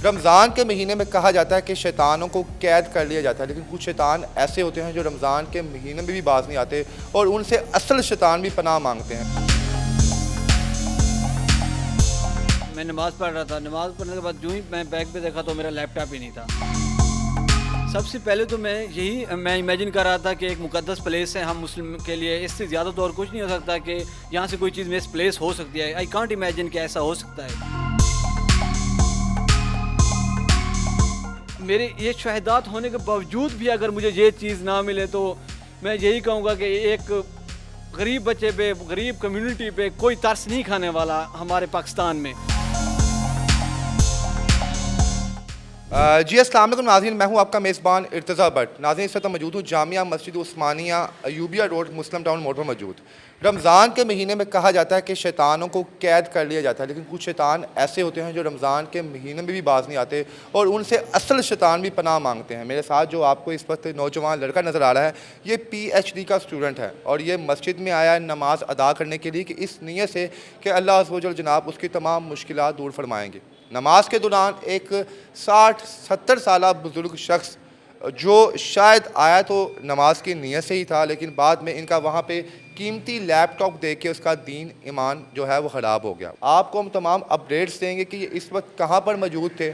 रमज़ान के महीने में कहा जाता है कि शैतानों को कैद कर लिया जाता है, लेकिन कुछ शैतान ऐसे होते हैं जो रमज़ान के महीने में भी बाज नहीं आते और उनसे असल शैतान भी पनाह मांगते हैं। मैं नमाज़ पढ़ रहा था। नमाज़ पढ़ने के बाद जो ही मैं बैग पे देखा तो मेरा लैपटॉप ही नहीं था। सबसे पहले तो मैं इमेजिन कर रहा था कि एक मुक़द्दस प्लेस है हम मुस्लिम के लिए, इससे ज़्यादा तो और कुछ नहीं हो सकता कि यहाँ से कोई चीज़ मिसप्लेस हो सकती है। आई कांट इमेजिन कि ऐसा हो सकता है। मेरे ये शहादत होने के बावजूद भी अगर मुझे ये चीज़ ना मिले तो मैं यही कहूँगा कि एक गरीब बच्चे पे, गरीब कम्युनिटी पे कोई तरस नहीं खाने वाला हमारे पाकिस्तान में। जी अस्सलाम वालेकुम नाज़रीन, मैं हूं आपका मेज़बान इर्तज़ा भट्ट। नाज़रीन इस वक्त मौजूद हूँ जामिया मस्जिद उस्मानिया अयूबिया रोड मुस्लिम टाउन मोड़ पर मौजूद। रमज़ान के महीने में कहा जाता है कि शैतानों को कैद कर लिया जाता है, लेकिन कुछ शैतान ऐसे होते हैं जो रमज़ान के महीने में भी बाज नहीं आते और उनसे असल शैतान भी पनाह मांगते हैं। मेरे साथ जो आपको इस वक्त नौजवान लड़का नज़र आ रहा है, ये PhD का स्टूडेंट है और ये मस्जिद में आया है नमाज अदा करने के लिए कि इस नीयत से कि अल्लाह अज़्ज़ व जल जनाब उसकी तमाम मुश्किलात दूर फरमाएँगे। नमाज के दौरान एक 60-70 साल बुज़ुर्ग शख्स जो शायद आया तो नमाज की नीयत से ही था, लेकिन बाद में इनका वहाँ पे कीमती लैपटॉप देख के उसका दीन ईमान जो है वो ख़राब हो गया। आपको हम तमाम अपडेट्स देंगे कि ये इस वक्त कहाँ पर मौजूद थे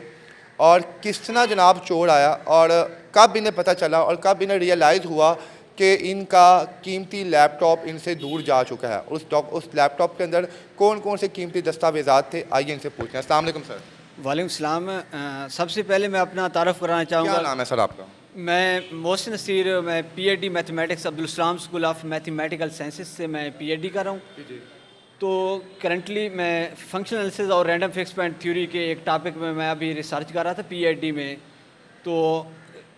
और किस तरह जनाब चोर आया और कब इन्हें पता चला और कब इन्हें रियलाइज़ हुआ कि इनका कीमती लैपटॉप इनसे दूर जा चुका है। उस लैपटॉप के अंदर कौन कौन से कीमती दस्तावेज़ात थे, आइए इनसे पूछते हैं। अस्सलाम वालेकुम सर। वालेकुम सलाम। सबसे पहले मैं अपना तारुफ़ कराना क्या चाहूँगा। नाम है सर आपका? मैं मोहसिन नसीर, मैं PhD mathematics Abdul Salam school of mathematical sciences से मैं PhD कर रहा हूँ। तो करंटली मैं फंक्शनल एनालिसिस और रैंडम फिक्स पॉइंट थ्योरी के एक टॉपिक में मैं अभी रिसर्च कर रहा था PhD में। तो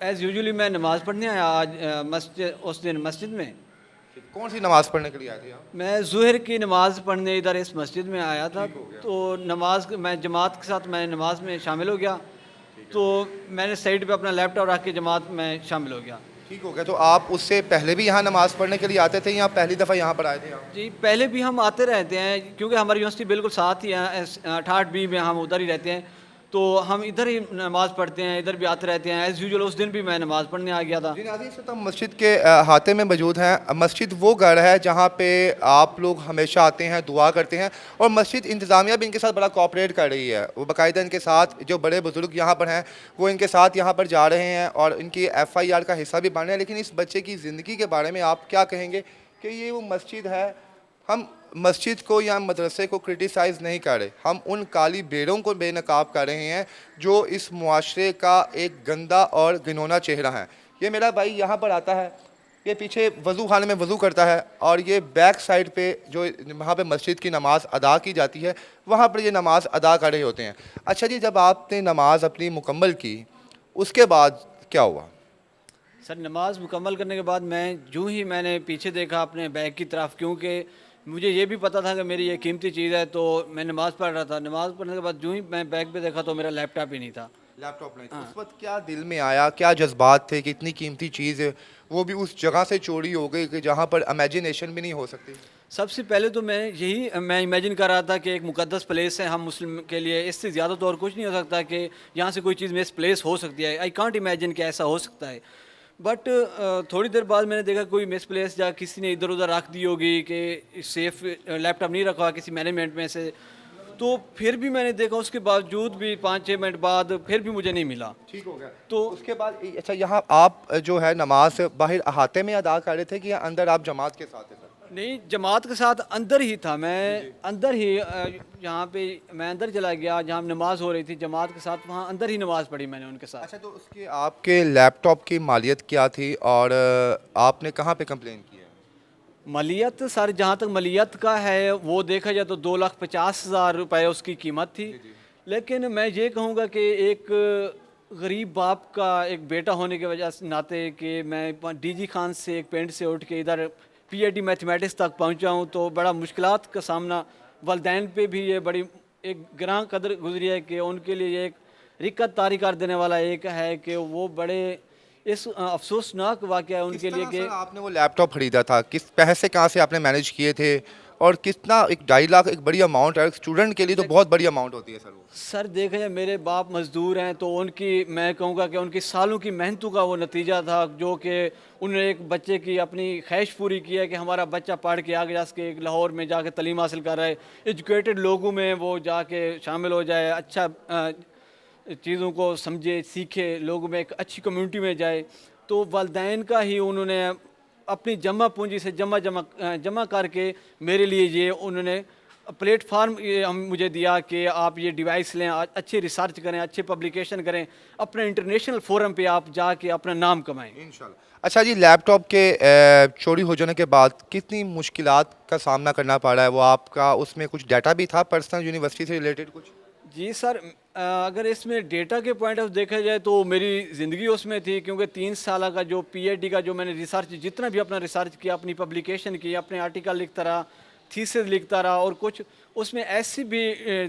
एज़ यूजुअली मैं नमाज़ पढ़ने आया आज उस दिन मस्जिद में। कौन सी नमाज़ पढ़ने के लिए आए थे आप? मैं ज़ुहर की नमाज़ पढ़ने इधर इस मस्जिद में आया था। तो मैं जमात के साथ मैं नमाज में शामिल हो गया। तो मैंने साइड पे अपना लैपटॉप रख के जमात में शामिल हो गया। ठीक हो गया। तो आप उससे पहले भी यहाँ नमाज़ पढ़ने के लिए आते थे या पहली दफ़ा यहाँ पर आए थे आप? जी, पहले भी हम आते रहते हैं क्योंकि हमारी यूनिवर्सिटी बिल्कुल साथ ही है। 68B में हम उधर ही रहते हैं, तो हम इधर ही नमाज़ पढ़ते हैं, इधर भी आते रहते हैं। एज़ यूजुअल उस दिन भी मैं नमाज़ पढ़ने आ गया था। जी नाज़रीन, इस वक्त हम मस्जिद के हाते में मौजूद हैं। मस्जिद वो घर है जहाँ पे आप लोग हमेशा आते हैं, दुआ करते हैं और मस्जिद इंतज़ामिया भी इनके साथ बड़ा कोऑपरेट कर रही है। वो बाकायदा इनके साथ जो बड़े बुज़ुर्ग यहाँ पर हैं वो इनके साथ यहाँ पर जा रहे हैं और इनकी FIR का हिस्सा भी बन रहे हैं। लेकिन इस बच्चे की ज़िंदगी के बारे में आप क्या कहेंगे कि ये वो मस्जिद है? हम मस्जिद को या मदरसे को क्रिटिसाइज़ नहीं कर रहे, हम उन काली बेड़ों को बेनकाब कर रहे हैं जो इस मुआशरे का एक गंदा और घिनौना चेहरा है। ये मेरा भाई यहाँ पर आता है, ये पीछे वज़ू खाने में वज़ू करता है और ये बैक साइड पे जो वहाँ पे मस्जिद की नमाज़ अदा की जाती है वहाँ पर ये नमाज़ अदा कर रहे होते हैं। अच्छा जी, जब आपने नमाज़ अपनी मुकम्मल की उसके बाद क्या हुआ? सर, नमाज मुकम्मल करने के बाद मैंने पीछे देखा अपने बैग की तरफ, क्योंकि मुझे ये भी पता था कि मेरी ये कीमती चीज़ है। तो मैं नमाज़ पढ़ रहा था। नमाज़ पढ़ने के बाद जो ही मैं बैग पे देखा तो मेरा लैपटॉप ही नहीं था। लैपटॉप नहीं था। हाँ। उस वक्त क्या दिल में आया, क्या जज्बात थे कि इतनी कीमती चीज़ है वो भी उस जगह से चोरी हो गई कि जहाँ पर इमेजिनेशन भी नहीं हो सकती? सबसे पहले तो मैं इमेजिन कर रहा था कि एक मुक़द्दस प्लेस है हम मुस्लिम के लिए, इससे ज़्यादा तो और कुछ नहीं हो सकता कि यहाँ से कोई चीज़ मिसप्लेस हो सकती है। आई कांट इमेजिन कि ऐसा हो सकता है। बट थोड़ी देर बाद मैंने देखा कोई मिसप्लेस या किसी ने इधर उधर रख दी होगी कि सेफ लैपटॉप नहीं रखा किसी मैनेजमेंट में से। तो फिर भी मैंने देखा, उसके बावजूद भी 5-6 मिनट बाद फिर भी मुझे नहीं मिला। ठीक हो गया। तो उसके बाद अच्छा, यहाँ आप जो है नमाज बाहर अहाते में अदा कर रहे थे कि या अंदर आप जमात के साथ थे सर? नहीं, जमात के साथ अंदर ही था मैं। अंदर ही यहाँ पे मैं अंदर चला गया जहाँ नमाज हो रही थी जमात के साथ, वहाँ अंदर ही नमाज पढ़ी मैंने उनके साथ। अच्छा, तो उसकी आपके लैपटॉप की मालियत क्या थी और आपने कहाँ पे कंप्लेन की है? मलियत सर, जहाँ तक मलियत का है वो देखा जाए तो 2,50,000 रुपये उसकी कीमत थी। लेकिन मैं ये कहूँगा कि एक गरीब बाप का एक बेटा होने की वजह से नाते कि मैं DG खान से एक पिंड से उठ के इधर PhD मैथमेटिक्स तक पहुँचा हूँ, तो बड़ा मुश्किलात का सामना वालदैन पे भी ये बड़ी एक ग्रां कदर गुजरी है कि उनके लिए ये एक रिक्कत तारी कर देने वाला एक है कि वो बड़े इस अफसोसनाक वाक़या है उनके लिए कि आपने वो लैपटॉप खरीदा था, किस पैसे कहाँ से आपने मैनेज किए थे और कितना एक 2.5 लाख एक बड़ी अमाउंट है, एक स्टूडेंट के लिए तो बहुत बड़ी अमाउंट होती है सर वो। सर देखा जाए मेरे बाप मज़दूर हैं तो उनकी मैं कहूँगा कि उनकी सालों की मेहनतों का वो नतीजा था, जो कि उन्होंने एक बच्चे की अपनी ख्वाहिश पूरी की है कि हमारा बच्चा पढ़ के आगे जा सके, लाहौर में जाके तालीम हासिल कर रहा है, एजुकेटेड लोगों में वो जाके शामिल हो जाए, अच्छा चीज़ों को समझे सीखे, लोगों में एक अच्छी कम्युनिटी में जाए। तो वालदैन का ही उन्होंने अपनी जमा पूंजी से जमा करके मेरे लिए ये उन्होंने प्लेटफार्म ये हम मुझे दिया कि आप ये डिवाइस लें, अच्छे रिसर्च करें, अच्छे पब्लिकेशन करें, अपने इंटरनेशनल फोरम पे आप जाके अपना नाम कमाएं। इंशाल्लाह। अच्छा जी, लैपटॉप के चोरी हो जाने के बाद कितनी मुश्किलात का सामना करना पड़ा है? वो आपका उसमें कुछ डाटा भी था पर्सनल यूनिवर्सिटी से रिलेटेड कुछ? जी सर, अगर इसमें डेटा के पॉइंट ऑफ देखा जाए तो मेरी ज़िंदगी उसमें थी, क्योंकि 3 साल का जो पीएचडी का जो मैंने रिसर्च जितना भी अपना रिसर्च किया, अपनी पब्लिकेशन की, अपने आर्टिकल लिखता रहा, थीसिस लिखता रहा, और कुछ उसमें ऐसी भी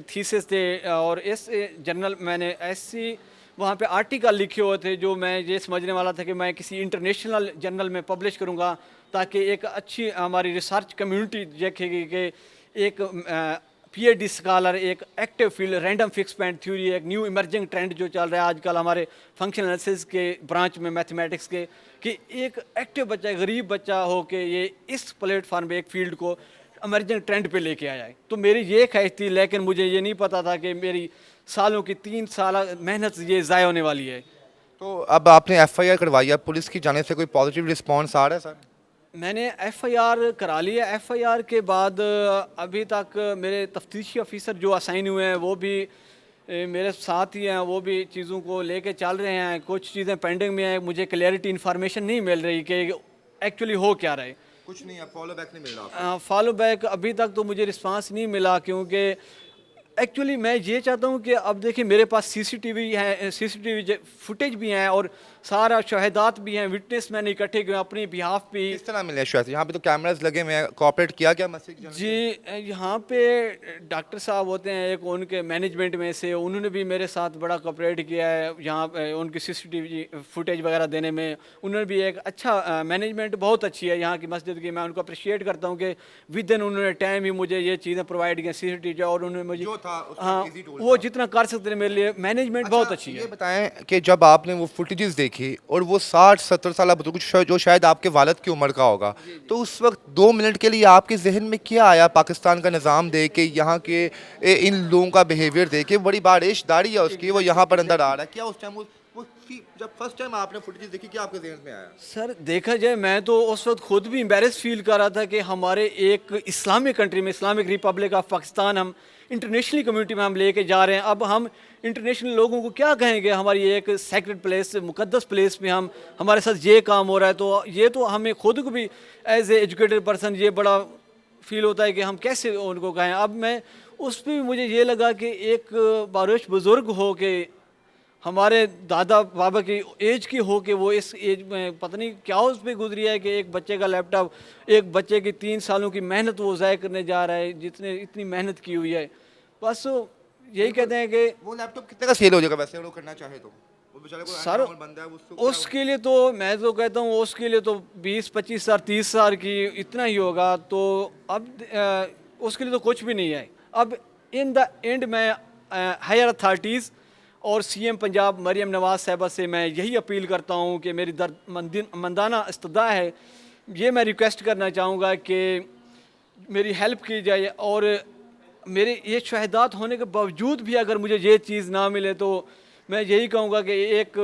थीसिस थे और इस जर्नल मैंने ऐसी वहाँ पे आर्टिकल लिखे हुए थे जो मैं ये समझने वाला था कि मैं किसी इंटरनेशनल जर्नल में पब्लिश करूँगा, ताकि एक अच्छी हमारी रिसर्च कम्युनिटी देखेगी कि एक पीएचडी स्कॉलर, एक active field, random fix point theory, एक न्यू इमर्जिंग ट्रेंड जो चल रहा है आजकल हमारे फंक्शनल एनालिसिस के ब्रांच में, मैथमेटिक्स के, कि एक एक्टिव बच्चा, एक गरीब बच्चा हो के ये इस प्लेटफार्म पे एक फील्ड को इमर्जिंग ट्रेंड पे लेके आया है। तो मेरी ये ख्वाहिश थी, लेकिन मुझे ये नहीं पता था कि मेरी सालों की 3 साल मेहनत ये ज़ाया होने वाली है। तो अब आपने एफआईआर करवाई है, पुलिस की जाने से कोई पॉजिटिव रिस्पॉन्स आ रहा है सर? मैंने एफआईआर करा ली है। एफआईआर के बाद अभी तक मेरे तफ्तीशी अफीसर जो असाइन हुए हैं वो भी मेरे साथ ही हैं, वो भी चीज़ों को लेके चल रहे हैं। कुछ चीज़ें पेंडिंग में हैं, मुझे क्लैरिटी इन्फॉर्मेशन नहीं मिल रही कि एक्चुअली हो क्या रहा है। कुछ नहीं, अब फॉलो बैक नहीं मिल रहा? फॉलो बैक अभी तक तो मुझे रिस्पांस नहीं मिला, क्योंकि एक्चुअली मैं ये चाहता हूँ कि अब देखिए मेरे पास सीसीटीवी है, सीसीटीवी फुटेज भी हैं और सारा शहादात भी हैं, विटनेस मैंने इकट्ठे किए अपनी बिहाफ पे। किस तरह मिले शायद? यहाँ पे तो कैमरास लगे हुए हैं, कोऑपरेट किया क्या मस्जिद की जाने से? जी, यहाँ पे डॉक्टर साहब होते हैं एक, उनके मैनेजमेंट में से, उन्होंने भी मेरे साथ बड़ा कोऑपरेट किया है यहाँ पे उनकी सीसीटीवी फुटेज वगैरह देने में। उन्होंने भी एक अच्छा मैनेजमेंट बहुत अच्छी है यहाँ की मस्जिद की, मैं उनको अप्रिशिएट करता हूँ कि विद इन उन्होंने टाइम ही मुझे ये चीज़ें प्रोवाइड की सीसीटीवी, और उन्होंने मुझे जो था उसका हाँ easy tool वो था। जितना कर सकते हैं मेरे लिए, मैनेजमेंट बहुत अच्छी ये है। बताएं कि जब आपने वो फुटेजेस देखी और वो 60-70 साल बुजुर्ग जो शायद आपके वालिद की उम्र का होगा, तो उस वक्त 2 मिनट के लिए आपके जहन में क्या आया? पाकिस्तान का निज़ाम देख के, यहाँ के इन लोगों का बिहेवियर देख के, बड़ी बारिशदारी है उसकी, वो यहाँ पर अंदर आ रहा है, क्या उस टाइम जब फर्स्ट टाइम आपने फुटेजेस देखी क्या आपके जहन में आया? सर देखा जाए मैं तो उस वक्त खुद भी एम्बेरस फील कर रहा था कि हमारे एक इस्लामिक कंट्री में, इस्लामिक रिपब्लिक ऑफ पाकिस्तान, हम इंटरनेशनल कम्युनिटी में हम लेके जा रहे हैं। अब हम इंटरनेशनल लोगों को क्या कहेंगे? हमारी एक सेक्रेड प्लेस, मुकद्दस प्लेस में हम हमारे साथ ये काम हो रहा है, तो ये तो हमें खुद को भी एज ए एजुकेटेड पर्सन ये बड़ा फील होता है कि हम कैसे उनको कहें। अब मैं उस पर भी मुझे ये लगा कि एक बारिश बुज़ुर्ग हो के, हमारे दादा बाबा की एज की हो के, वो इस एज में पता नहीं क्या उस पर गुजरी है कि एक बच्चे का लैपटॉप, एक बच्चे की 3 सालों की मेहनत वो ज़ाय करने जा रहा है, जितने इतनी मेहनत की हुई है। बस यही कहते हैं कि वो लैपटॉप कितने का सेल हो जाएगा वैसे, अगर वो करना चाहे तो? वो बेचारे को सर नॉर्मल बंदा है, उसको क्या उसके लिए तो मैं तो कहता हूँ उसके लिए तो 20-25 हज़ार 30 हज़ार की इतना ही होगा। तो अब उसके लिए तो कुछ भी नहीं है। अब इन द एंड मैं हायर अथॉरिटीज़ और सीएम पंजाब मरियम नवाज़ साहिबा से मैं यही अपील करता हूँ कि मेरी मंदाना इस्तदा है, ये मैं रिक्वेस्ट करना चाहूँगा कि मेरी हेल्प की जाए, और मेरे ये शहादात होने के बावजूद भी अगर मुझे ये चीज़ ना मिले तो मैं यही कहूँगा कि एक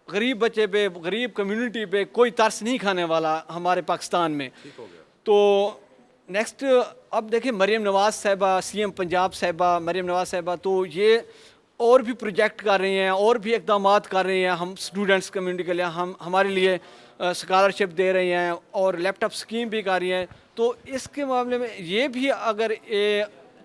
गरीब बच्चे पे, गरीब कम्युनिटी पे कोई तरस नहीं खाने वाला हमारे पाकिस्तान में। तो नेक्स्ट अब देखिए मरियम नवाज़ साहिबा, सीएम पंजाब साहिबा मरियम नवाज़ साहिबा, तो ये और भी प्रोजेक्ट कर रही हैं और भी इक़दाम कर रही हैं हम स्टूडेंट्स कम्युनिटी के लिए, हम हमारे लिए स्कॉलरशिप दे रही हैं और लैपटॉप स्कीम भी कर रही हैं। तो इसके मामले में ये भी अगर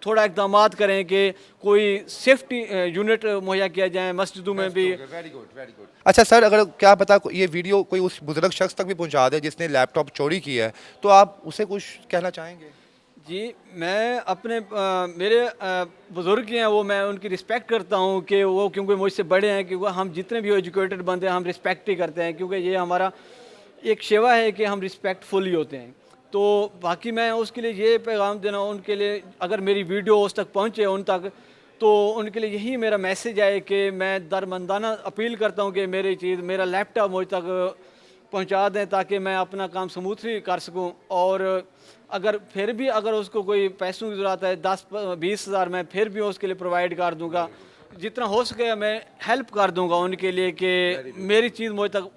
थोड़ा इक़दाम करें कि कोई सेफ्टी यूनिट मुहैया किया जाए मस्जिदों में भी। Very good, very good. अच्छा सर, अगर क्या पता ये वीडियो कोई उस बुजुर्ग शख्स तक भी पहुंचा दे जिसने लैपटॉप चोरी की है, तो आप उसे कुछ कहना चाहेंगे? जी, मैं अपने मेरे बुज़ुर्ग हैं वो, मैं उनकी रिस्पेक्ट करता हूँ कि वो, क्योंकि मुझसे बड़े हैं, क्योंकि हम जितने भी एजुकेटेड बंदे हैं हम रिस्पेक्ट ही करते हैं, क्योंकि ये हमारा एक सेवा है कि हम रिस्पेक्टफुल ही होते हैं। तो बाकी मैं उसके लिए ये पैगाम देना उनके लिए, अगर मेरी वीडियो उस तक पहुँचे उन तक, तो उनके लिए यही मेरा मैसेज है कि मैं दरमंदाना अपील करता हूँ कि मेरी चीज़, मेरा लैपटॉप मुझ तक पहुँचा दें ताकि मैं अपना काम स्मूथली कर सकूँ। और अगर फिर भी अगर उसको कोई पैसों की ज़रूरत है 10-20 हज़ार, मैं फिर भी उसके लिए प्रोवाइड कर दूँगा। जितना हो सके मैं हेल्प कर दूँगा उनके लिए कि मेरी चीज़ मुझ तक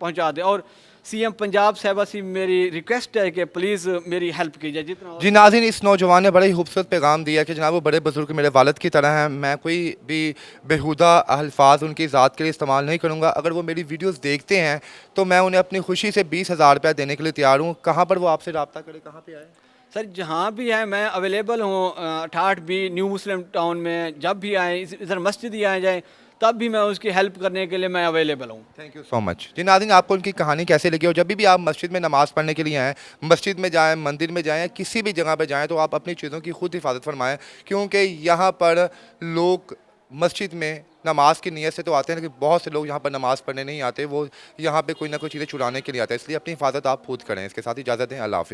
पहुँचा दें। और सीएम पंजाब साहिबा से मेरी रिक्वेस्ट है कि प्लीज़ मेरी हेल्प कीजिए जितना हो। जी नाज़रीन, इस नौजवान ने बड़ा ही खूबसूरत पैगाम दिया कि जनाब वो बड़े बुजुर्ग मेरे वालिद की तरह हैं, मैं कोई भी बेहुदा अल्फाज उनकी ज़ात के लिए इस्तेमाल नहीं करूँगा। अगर वो मेरी वीडियोस देखते हैं तो मैं उन्हें अपनी खुशी से 20,000 रुपया देने के लिए तैयार हूँ। कहाँ पर वो आपसे रब्ता करें, कहाँ पे आए? सर जहाँ भी है मैं अवेलेबल हूँ, 68 बी न्यू मुस्लिम टाउन में जब भी आए, इधर मस्जिद ही आ जाए तब भी मैं उसकी हेल्प करने के लिए मैं अवेलेबल हूँ। Thank you so much. जी नाज़रीन, आपको उनकी कहानी कैसे लगी? और जब भी आप मस्जिद में नमाज़ पढ़ने के लिए आएँ, मस्जिद में जाएँ, मंदिर में जाएँ, किसी भी जगह पे जाएँ, तो आप अपनी चीज़ों की खुद हिफाजत फरमाएँ, क्योंकि यहाँ पर लोग मस्जिद में नमाज की नीयत से तो आते हैं, लेकिन बहुत से लोग यहाँ पर नमाज़ पढ़ने नहीं आते, वो यहाँ पे कोई ना कोई चीज़ें चुराने के लिए आते हैं। इसलिए अपनी हिफाजत आप खुद करें। इसके साथ ही इजाज़त दें। अल्लाह हाफ़िज़।